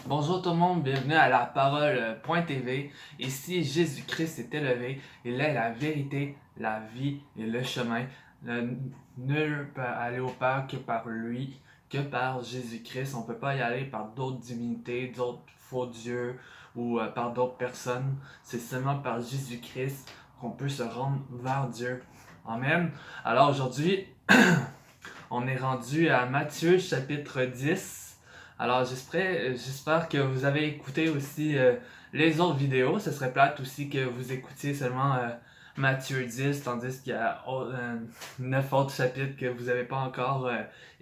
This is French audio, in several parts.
Bonjour tout le monde, bienvenue à la parole.tv. Ici, Jésus-Christ s'est élevé, il est la vérité, la vie et le chemin. Nul peut aller au Père que par lui, que par Jésus-Christ. On ne peut pas y aller par d'autres divinités, d'autres faux dieux ou par d'autres personnes. C'est seulement par Jésus-Christ qu'on peut se rendre vers Dieu. Amen. Alors aujourd'hui, on est rendu à Matthieu chapitre 10. Alors j'espère que vous avez écouté aussi les autres vidéos. Ce serait plate aussi que vous écoutiez seulement Matthieu 10, tandis qu'il y a 9 autres chapitres que vous n'avez pas encore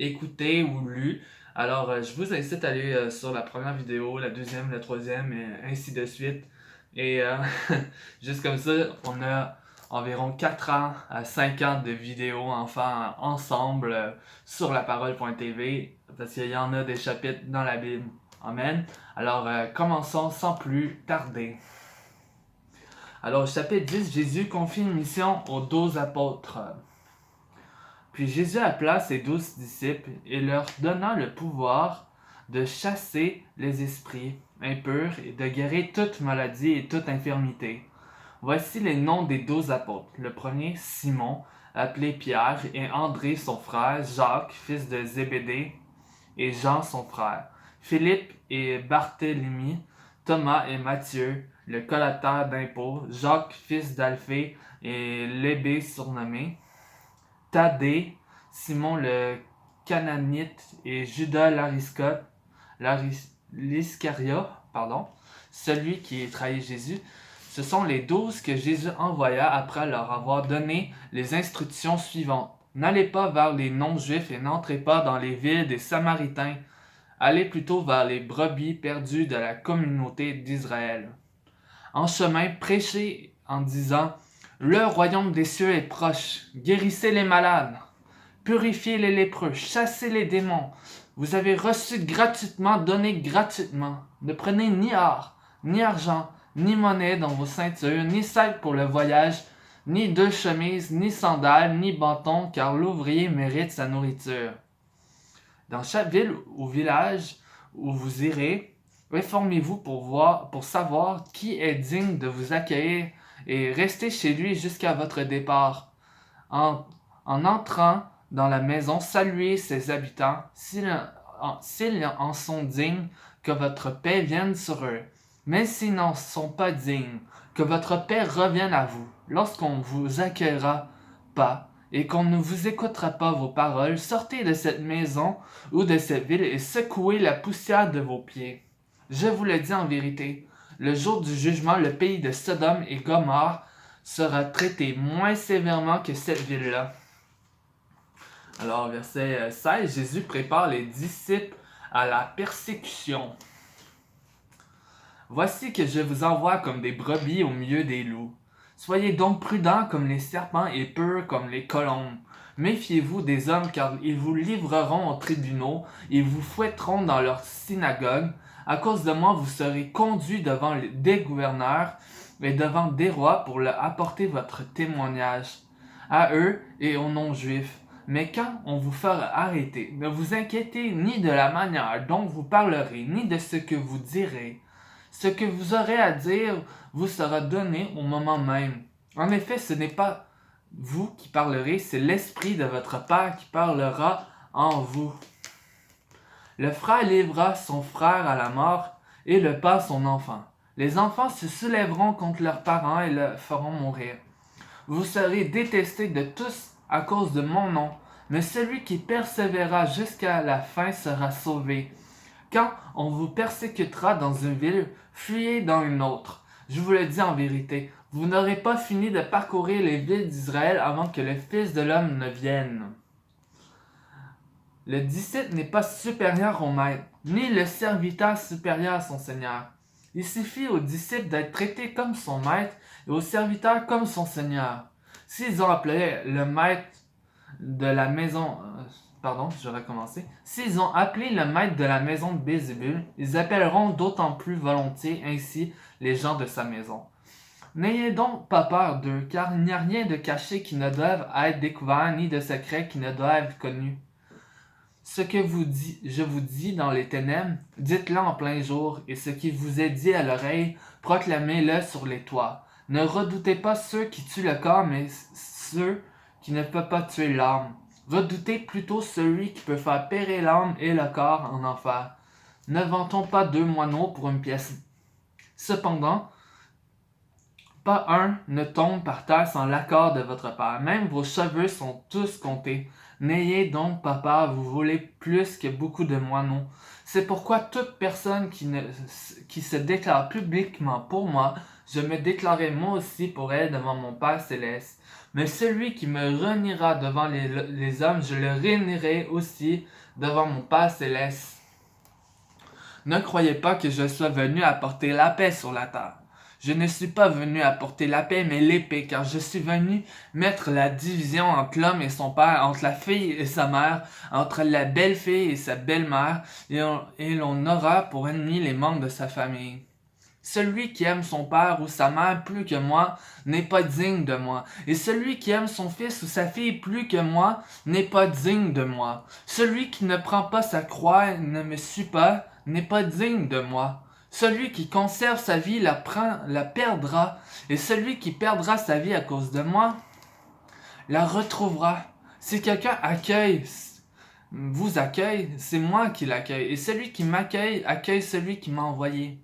écouté ou lu. Alors je vous incite à aller sur la première vidéo, la deuxième, la troisième, et ainsi de suite. Et juste comme ça, on a environ 4 ans à 5 ans de vidéos enfin ensemble sur la parole.tv parce qu'il y en a des chapitres dans la Bible. Amen. Alors commençons sans plus tarder. Alors au chapitre 10, Jésus confie une mission aux 12 apôtres. Puis Jésus appela ses 12 disciples et leur donna le pouvoir de chasser les esprits impurs et de guérir toute maladie et toute infirmité. Voici les noms des 12 apôtres. Le premier, Simon, appelé Pierre, et André son frère, Jacques, fils de Zébédée, et Jean son frère, Philippe et Barthélemy, Thomas et Matthieu, le collecteur d'impôts, Jacques, fils d'Alphée et Lébé surnommé, Thaddée, Simon le Cananite et Judas l'Iscariot, celui qui trahit Jésus. Ce sont les 12 que Jésus envoya après leur avoir donné les instructions suivantes. N'allez pas vers les non-juifs et n'entrez pas dans les villes des Samaritains. Allez plutôt vers les brebis perdues de la communauté d'Israël. En chemin, prêchez en disant « Le royaume des cieux est proche. Guérissez les malades. Purifiez les lépreux. Chassez les démons. Vous avez reçu gratuitement, donnez gratuitement. Ne prenez ni or, ni argent, ni monnaie dans vos ceintures, ni sac pour le voyage, ni deux chemises, ni sandales, ni bâton, car l'ouvrier mérite sa nourriture. Dans chaque ville ou village où vous irez, informez-vous pour savoir qui est digne de vous accueillir et restez chez lui jusqu'à votre départ. En entrant dans la maison, saluez ses habitants, s'ils en sont dignes, que votre paix vienne sur eux. Mais s'ils n'en sont pas dignes, que votre paix revienne à vous. Lorsqu'on vous accueillera pas et qu'on ne vous écoutera pas vos paroles, sortez de cette maison ou de cette ville et secouez la poussière de vos pieds. Je vous le dis en vérité, le jour du jugement, le pays de Sodome et Gomorrhe sera traité moins sévèrement que cette ville-là. Alors, verset 16, Jésus prépare les disciples à la persécution. Voici que je vous envoie comme des brebis au milieu des loups. Soyez donc prudents comme les serpents et purs comme les colombes. Méfiez-vous des hommes car ils vous livreront aux tribunaux, ils vous fouetteront dans leurs synagogues. À cause de moi, vous serez conduits devant des gouverneurs et devant des rois pour leur apporter votre témoignage à eux et aux non-juifs. Mais quand on vous fera arrêter, ne vous inquiétez ni de la manière dont vous parlerez, ni de ce que vous direz. Ce que vous aurez à dire vous sera donné au moment même. En effet, ce n'est pas vous qui parlerez, c'est l'Esprit de votre Père qui parlera en vous. Le frère livrera son frère à la mort et le père son enfant. Les enfants se soulèveront contre leurs parents et le feront mourir. Vous serez détestés de tous à cause de mon nom, mais celui qui persévérera jusqu'à la fin sera sauvé. Quand on vous persécutera dans une ville, fuyez dans une autre. Je vous le dis en vérité, vous n'aurez pas fini de parcourir les villes d'Israël avant que le Fils de l'homme ne vienne. Le disciple n'est pas supérieur au maître, ni le serviteur supérieur à son Seigneur. Il suffit au disciple d'être traité comme son maître et au serviteur comme son Seigneur. S'ils ont appelé le maître de la maison... S'ils ont appelé le maître de la maison de Bézébul, ils appelleront d'autant plus volontiers ainsi les gens de sa maison. N'ayez donc pas peur d'eux, car il n'y a rien de caché qui ne doive être découvert, ni de secret qui ne doit être connu. Ce que je vous dis dans les ténèbres, dites-le en plein jour, et ce qui vous est dit à l'oreille, proclamez-le sur les toits. Ne redoutez pas ceux qui tuent le corps, mais ceux qui ne peuvent pas tuer l'âme. Redoutez plutôt celui qui peut faire périr l'âme et le corps en enfer. Ne vantons pas 2 moineaux pour une pièce. Cependant, pas un ne tombe par terre sans l'accord de votre Père. Même vos cheveux sont tous comptés. N'ayez donc pas peur, vous voulez plus que beaucoup de moineaux. C'est pourquoi toute personne qui se déclare publiquement pour moi, je me déclarerai moi aussi pour elle devant mon Père céleste. Mais celui qui me reniera devant les hommes, je le réunirai aussi devant mon Père céleste. Ne croyez pas que je sois venu apporter la paix sur la terre. Je ne suis pas venu apporter la paix, mais l'épée, car je suis venu mettre la division entre l'homme et son père, entre la fille et sa mère, entre la belle-fille et sa belle-mère, et l'on aura pour ennemi les membres de sa famille. Celui qui aime son père ou sa mère plus que moi n'est pas digne de moi. Et celui qui aime son fils ou sa fille plus que moi n'est pas digne de moi. Celui qui ne prend pas sa croix et ne me suit pas n'est pas digne de moi. Celui qui conserve sa vie la perdra, et celui qui perdra sa vie à cause de moi la retrouvera. Si quelqu'un vous accueille, c'est moi qui l'accueille, et celui qui m'accueille accueille celui qui m'a envoyé.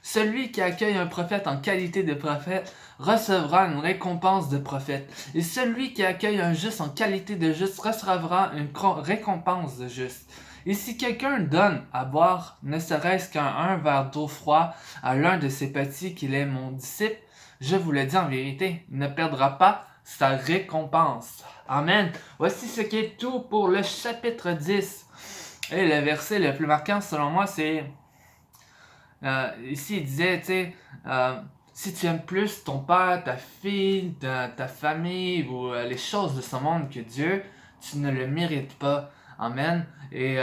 Celui qui accueille un prophète en qualité de prophète recevra une récompense de prophète, et celui qui accueille un juste en qualité de juste recevra une récompense de juste. Et si quelqu'un donne à boire, ne serait-ce qu'un verre d'eau froide à l'un de ses petits qu'il est mon disciple, je vous le dis en vérité, il ne perdra pas sa récompense. Amen. Voici ce qui est tout pour le chapitre 10. Et le verset le plus marquant selon moi, c'est... ici, il disait, tu sais... si tu aimes plus ton père, ta fille, ta famille ou les choses de ce monde que Dieu, tu ne le mérites pas. Amen. Et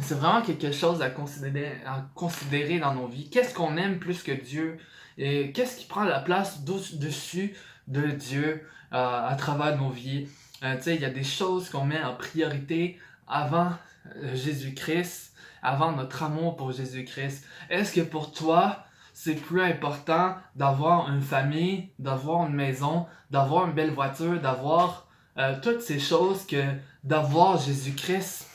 c'est vraiment quelque chose à considérer dans nos vies. Qu'est-ce qu'on aime plus que Dieu? Et qu'est-ce qui prend la place dessus de Dieu à travers nos vies? Tu sais, il y a des choses qu'on met en priorité avant Jésus-Christ, avant notre amour pour Jésus-Christ. Est-ce que pour toi, c'est plus important d'avoir une famille, d'avoir une maison, d'avoir une belle voiture, d'avoir toutes ces choses que d'avoir Jésus-Christ?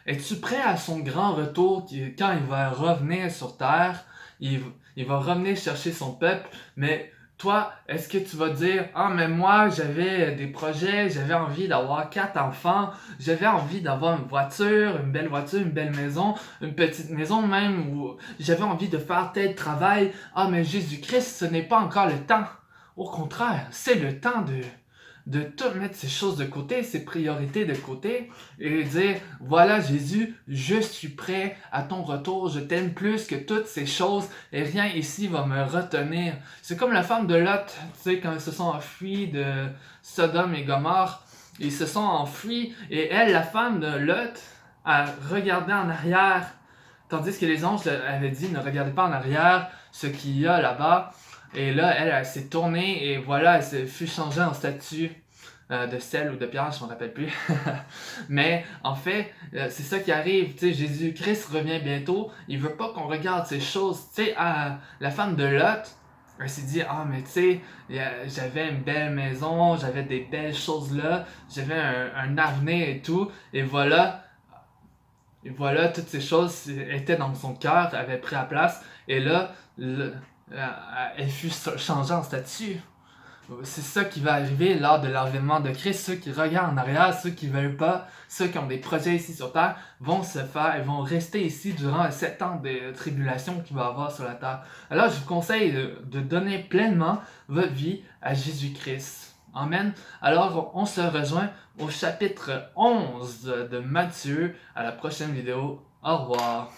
Es-tu prêt à son grand retour quand il va revenir sur terre? Il va revenir chercher son peuple, mais toi, est-ce que tu vas dire « Ah, mais moi, j'avais des projets, j'avais envie d'avoir 4 enfants, j'avais envie d'avoir une voiture, une belle maison, une petite maison même, ou j'avais envie de faire tel travail. Ah, mais Jésus-Christ, ce n'est pas encore le temps. » Au contraire, c'est le temps de tout mettre ces choses de côté, ces priorités de côté, et dire, voilà Jésus, je suis prêt à ton retour, je t'aime plus que toutes ces choses, et rien ici va me retenir. C'est comme la femme de Lot, tu sais, quand ils se sont enfuis de Sodome et Gomorrhe, ils se sont enfuis, et elle, la femme de Lot, a regardé en arrière, tandis que les anges avaient dit, ne regardez pas en arrière, ce qu'il y a là-bas. Et là, elle s'est tournée et voilà, elle fut changée en statue de sel ou de pierre, je ne me rappelle plus. Mais en fait, c'est ça qui arrive. Tu sais, Jésus-Christ revient bientôt. Il veut pas qu'on regarde ces choses. Tu sais, la femme de Lot, elle s'est dit, ah, mais tu sais, j'avais une belle maison, j'avais des belles choses là, j'avais un avenir et tout. Et voilà, toutes ces choses étaient dans son cœur, avaient pris la place. Et là, elle fut changée en statue. C'est ça qui va arriver lors de l'avènement de Christ. Ceux qui regardent en arrière, ceux qui ne veulent pas, ceux qui ont des projets ici sur terre, vont se faire et vont rester ici durant les 7 ans de tribulation qu'il va y avoir sur la terre. Alors je vous conseille de donner pleinement votre vie à Jésus-Christ. Amen. Alors on se rejoint au chapitre 11 de Matthieu à la prochaine vidéo. Au revoir.